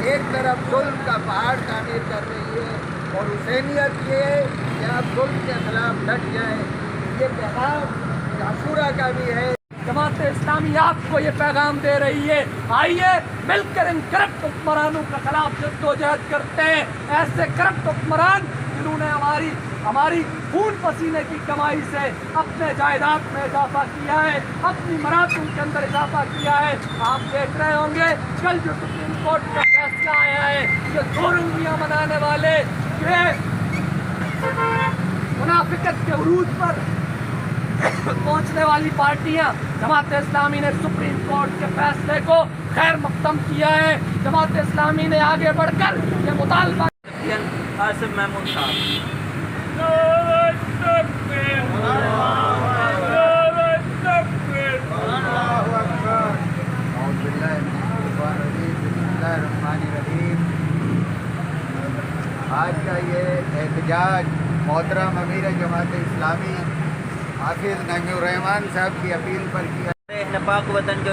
ایک طرف ظلم کا پہاڑ تعمیر کر رہی ہے اور حسینیت یہ ہے کہ آپ ظلم کے خلاف ڈٹ جائیں. یہ پیغام عاشورہ کا بھی ہے. جماعت اسلامی آپ کو یہ پیغام دے رہی ہے، آئیے مل کر ان کرپٹ حکمرانوں کے خلاف جدوجہد کرتے ہیں. ایسے کرپٹ حکمران جنہوں نے ہماری خون پسینے کی کمائی سے اپنے جائیداد میں اضافہ کیا ہے، اپنی مراتب کے اندر اضافہ کیا ہے. آپ دیکھ رہے ہوں گے کل جو سپریم کورٹ کا فیصلہ آیا ہے کہ دو رنگیاں منانے والے منافقت کے عروج پر پہنچنے والی پارٹیاں، جماعت اسلامی نے سپریم کورٹ کے فیصلے کو خیر مقدم کیا ہے. جماعت اسلامی نے آگے بڑھ کر یہ مطالبہ آصف محمود صاحب آج کا یہ احتجاج محترم امیر جماعت اسلامی حافظ نعیم الرحمان صاحب کی اپیل پر کیا. پاک وطن جو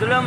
ظلم